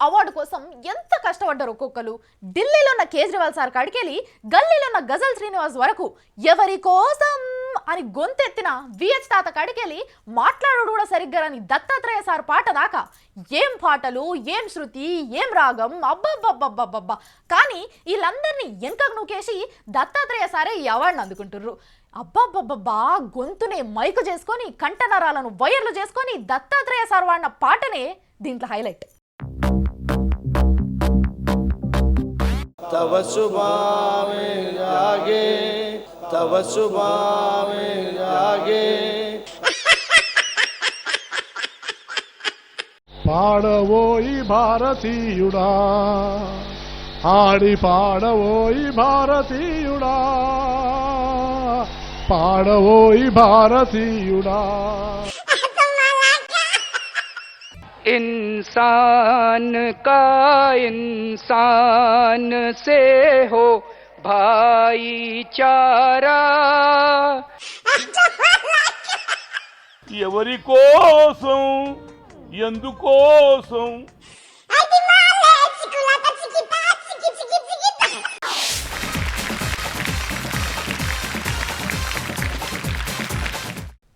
Award కోసం ఎంత కష్టపడ్డారు ఒక్కొక్కరు. ఢిల్లీలో ఉన్న కేజ్రీవాల్ సార్ కాడికెళ్ళి గల్లీలో ఉన్న గజల్ శ్రీనివాస్ వరకు ఎవరి కోసం అని గొంతెత్తిన విహెచ్ తాత కాడికెళ్ళి మాట్లాడు కూడా సరిగ్గా అని దత్తాత్రేయ సార్ పాట దాకా ఏం పాటలు, ఏం శృతి, ఏం రాగం, అబ్బబ్బబ్బబ్బబ్బబ్బా. కానీ వీళ్ళందరినీ ఎంకకు నూకేసి దత్తాత్రేయ సారే ఈ అవార్డును అందుకుంటుర్రు. అబ్బబ్బబ్బబ్బా, గొంతునే మైకు చేసుకొని కంఠనరాలను వైర్లు చేసుకొని దత్తాత్రేయ సార్ వాడిన పాటనే దీంట్లో హైలైట్. तव सुभावे जागे तव सुभावे जागे పాడవోయి భారతీయుడా ఆడి పాడవోయి భారతీయుడా పాడవోయి భారతీయుడా. इंसान का इंसान से हो भाईचारा. ఎవరి కోసం ఎందుకోసం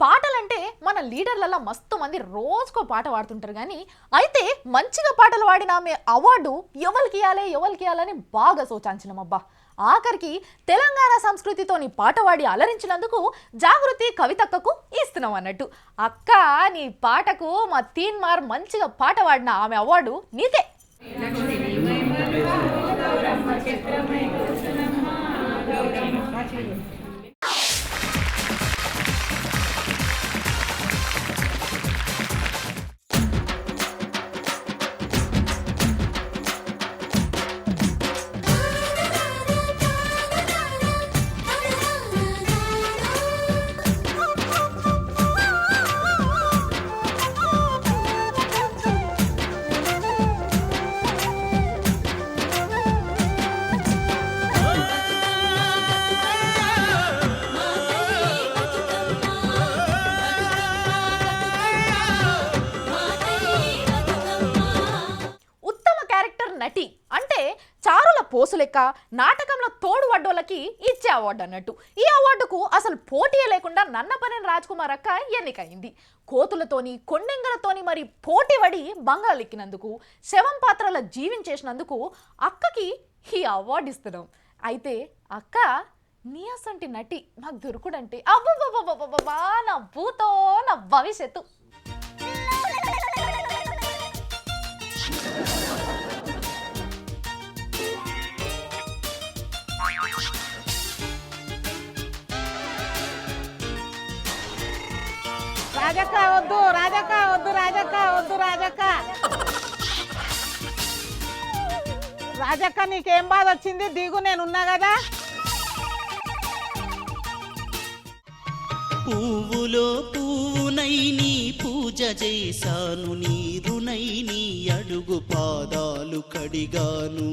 పాటలంటే మన లీడర్లలో మస్తు మంది రోజుకో పాట పాడుతుంటారు. కానీ అయితే మంచిగా పాటలు పాడిన ఆమె అవార్డు ఎవరికి ఇవ్వాలని బాగా సోచాంచినమబ్బా. ఆఖరికి తెలంగాణ సంస్కృతితోని పాట పాడి అలరించినందుకు జాగృతి కవితక్కకు ఇస్తున్నాం అన్నట్టు. అక్క, నీ పాటకు మా తీన్మార్ మంచిగా పాట పాడిన ఆమె అవార్డు నీదే. నటి అంటే చారుల పోసు లెక్క నాటకంలో తోడు వడ్డోళ్ళకి ఇచ్చే అవార్డు అన్నట్టు. ఈ అవార్డుకు అసలు పోటీ లేకుండా నన్నపనేని రాజ్ కుమార్ అక్క ఎన్నికైంది. కోతులతోని కొండెంగలతోని మరి పోటీ పడి బంగాళెక్కినందుకు, శవం పాత్రల జీవించేసినందుకు అక్కకి ఈ అవార్డు ఇస్తున్నాం. అయితే అక్క, నీ అసంటి నటి మాకు దొరుకుడంటే అబ్బబ్బబ్బబ్బబ్బా, నా భూతో నా భవిష్యత్తు. రాజక్క వద్దు, రాజక్క వద్దు, రాజక్క వద్దు, రాజక్క రాజక్క నీకేం బాధ వచ్చింది? దిగు, నేనున్నా కదా. పువ్వులో పువ్వునై నీ పూజ చేశాను, నీరునై నీ అడుగు పాదాలు కడిగాను.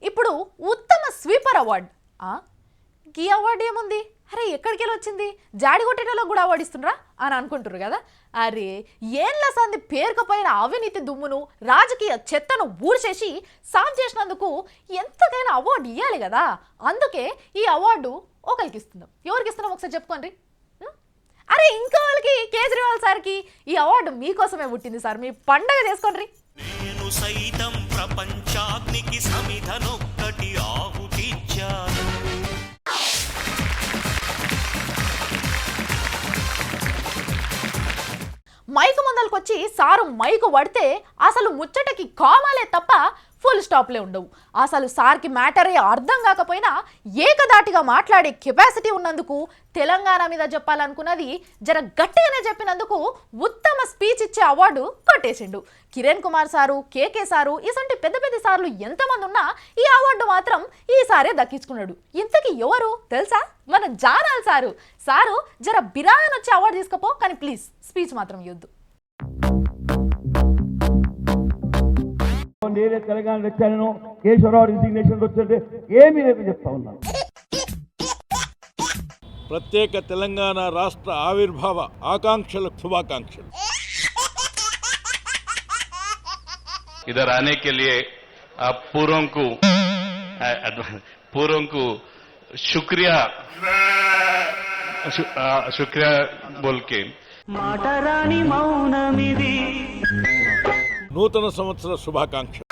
ఇప్పుడు ఉత్తమ స్వీపర్ అవార్డు. ఈ అవార్డు ఏముంది, అరే ఎక్కడికి వెళ్ళి వచ్చింది, జాడి కొట్టేటోళ్ళకి కూడా అవార్డు ఇస్తుండ్రా అని అనుకుంటారు కదా. అరే ఏళ్ళ సంది పేరుకపోయిన అవినీతి దుమ్మును, రాజకీయ చెత్తను ఊడ్చేసి సాఫ్ చేసినందుకు ఎంతకైనా అవార్డు ఇవ్వాలి కదా. అందుకే ఈ అవార్డు ఒకరికి ఇస్తున్నాం. ఎవరికి ఇస్తున్నాం ఒకసారి చెప్పుకోండి. అరే ఇంకో వాళ్ళకి, కేజ్రీవాల్ సార్కి ఈ అవార్డు మీకోసమే పుట్టింది సార్, మీ పండగ చేసుకోండి. నేను సైతం ప్రపంచాగ్నికి సమిధనొక్కటి ఆహుతిచ్చాను. మైకు ముందలకొచ్చి సారు మైకు పడితే అసలు ముచ్చటకి కామాలే తప్ప ఫుల్ స్టాప్లే ఉండవు. అసలు సార్కి మ్యాటరే అర్థం కాకపోయినా ఏకదాటిగా మాట్లాడే కెపాసిటీ ఉన్నందుకు, తెలంగాణ మీద చెప్పాలనుకున్నది జర గట్టిగానే చెప్పినందుకు ఉత్తమ స్పీచ్ ఇచ్చే అవార్డు కొట్టేసిండు. కిరణ్ కుమార్ సారు, కేకే సారు, ఇసంటి పెద్ద పెద్ద సార్లు ఎంతమంది ఉన్నా ఈ అవార్డు మాత్రం ఈసారే దక్కించుకున్నాడు. ఇంతకీ ఎవరు తెలుసా? మన జానాల్ సారు. సారు జర బిరాన్ వచ్చి అవార్డు తీసుకపో, కానీ ప్లీజ్ స్పీచ్ మాత్రం ఇవ్వద్దు. నేనే తెలంగాణ వచ్చాను, కేశవరావు రిజిగ్నేషన్ వచ్చే ఏమీ లేదు చెప్తా ఉన్నాను. ప్రత్యేక తెలంగాణ రాష్ట్ర ఆవిర్భావ ఆకాంక్షలకు శుభాకాంక్షలు. इधर आने के लिए आप पूर्वों को शुक्रिया बोल के నూతన సంవత్సర శుభాకాంక్షలు.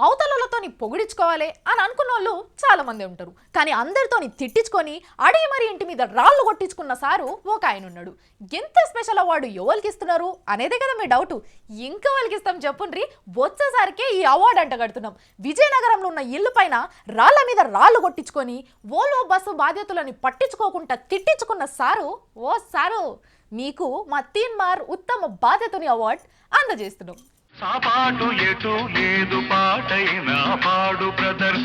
అవతలతోని పొగిడించుకోవాలి అని అనుకున్న వాళ్ళు చాలా మంది ఉంటారు. కానీ అందరితోని తిట్టించుకొని అడిగి మరి ఇంటి మీద రాళ్ళు కొట్టించుకున్న సారు ఒక ఆయన ఉన్నాడు. ఎంత స్పెషల్ అవార్డు ఎవరికి ఇస్తున్నారు అనేదే కదా మీ డౌట్. ఇంకా వాళ్ళకి ఇస్తాం చెప్పుండ్రి. వచ్చేసరికే ఈ అవార్డు అంట కడుతున్నాం. విజయనగరంలో ఉన్న ఇల్లు పైన రాళ్ల మీద రాళ్ళు కొట్టించుకొని ఓల్వో బస్సు బాధ్యతలని పట్టించుకోకుండా తిట్టించుకున్న సారు, ఓ సారు మీకు మా తీన్మార్ ఉత్తమ బాధ్యతని అవార్డు అందజేస్తున్నాం. సాపాటు ఎటు లేదు పాటైన పాడు బ్రదర్.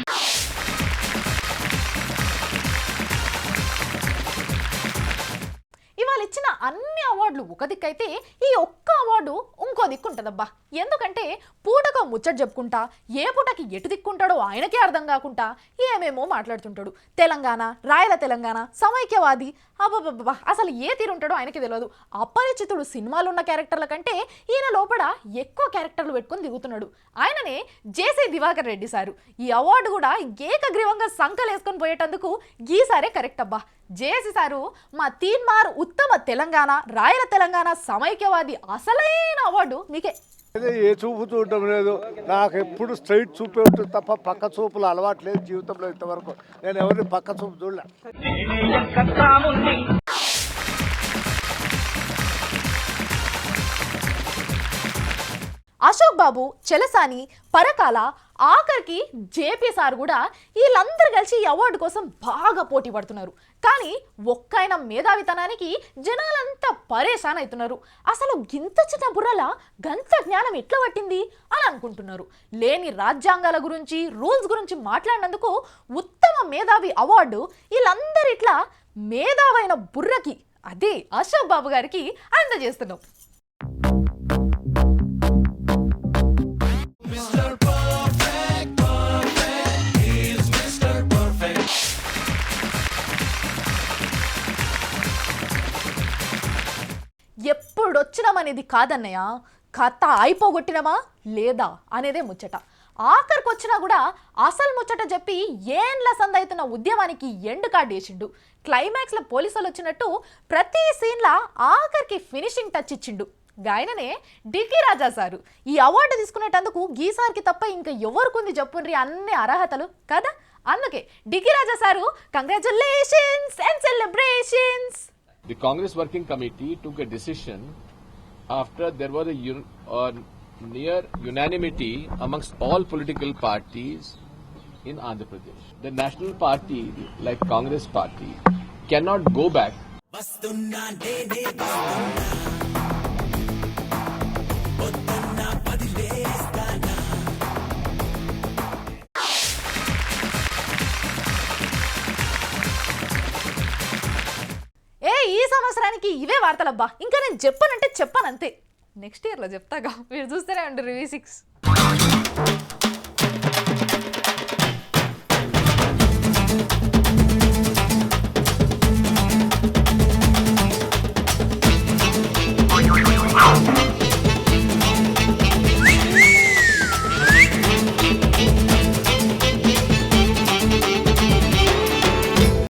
ఇవాళ ఇచ్చిన అన్ని అవార్డులు ఒక దిక్కైతే ఈ ఒక్క అవార్డు ఇంకో దిక్కు ఉంటుందబ్బా. ఎందుకంటే పూటకు ముచ్చట చెప్పుకుంటా ఏ పూటకి ఎటు దిక్కుంటాడో ఆయనకే అర్థం కాకుండా ఏమేమో మాట్లాడుతుంటాడు. తెలంగాణ, రాయల తెలంగాణ, సమైక్యవాది, అబ్బబ్బబ్బా అసలు ఏ తీరుంటాడో ఆయనకి తెలియదు. అపరిచితుడు సినిమాలున్న క్యారెక్టర్ల కంటే ఈయన లోపల ఎక్కువ క్యారెక్టర్లు పెట్టుకొని దిగుతున్నాడు. ఆయననే జేసీ దివాకర్ రెడ్డి సారు. ఈ అవార్డు కూడా ఏకగ్రీవంగా సంకలు వేసుకొని పోయేటందుకు గీసారే కరెక్ట్ అబ్బా. జేసీ సారు మా తీన్మార్ ఉత్తమ తెలంగాణ, రాయల తెలంగాణ, సమైక్యవాది అసలైన అవార్డు మీకే. ఏ చూపు చూడటం లేదు, నాకు ఎప్పుడు స్ట్రైట్ చూపే ఉంటుంది తప్ప పక్క చూపులు అలవాటు లేదు జీవితంలో. ఇంతవరకు నేను ఎవరిని పక్క చూపు చూడలే. అశోక్ బాబు, చెలసాని, పరకాల, ఆఖరికి జేపీ సార్ కూడా వీళ్ళందరూ కలిసి ఈ అవార్డు కోసం బాగా పోటీ పడుతున్నారు. కానీ ఒక్కైన మేధావితనానికి జనాలంతా పరేషాన్ అవుతున్నారు. అసలు గింత చిన్న బుర్రల గంత జ్ఞానం ఎట్లా పట్టింది అని అనుకుంటున్నారు. లేని రాజ్యాంగాల గురించి, రూల్స్ గురించి మాట్లాడినందుకు ఉత్తమ మేధావి అవార్డు వీళ్ళందరూ ఇట్లా మేధావైన బుర్రకి, అదే అశోక్ బాబు గారికి అందజేస్తున్నాం. ఎప్పుడొచ్చినామనేది కాదన్నయ్య, కథ అయిపోగొట్టినమా లేదా అనేదే ముచ్చట. ఆఖరికి వచ్చినా కూడా అసలు ముచ్చట చెప్పి ఏండ్ల సందైతున్న ఉద్యమానికి ఎండ్ కార్డు వేసిండు. క్లైమాక్స్లో పోలీసులు వచ్చినట్టు ప్రతి సీన్లా ఆఖరికి ఫినిషింగ్ టచ్ ఇచ్చిండు. గాయననే డికి రాజా సారు. ఈ అవార్డు తీసుకునేటందుకు గీసార్కి తప్ప ఇంకా ఎవరికుంది చెప్పుండ్రి అన్ని అర్హతలు కదా. అందుకే డికి Raja sir congratulations and celebrations. The Congress Working Committee took a decision after there was a near unanimity amongst all political parties in Andhra Pradesh. The national party, like Congress party, cannot go back. ఈ సంవత్సరానికి ఇవే వార్తలబ్బా. ఇంకా నేను చెప్పానంటే చెప్పానంతే. Next ఇయర్లో చెప్తాగా, మీరు చూస్తూనే ఉండు రివ్యూ 6.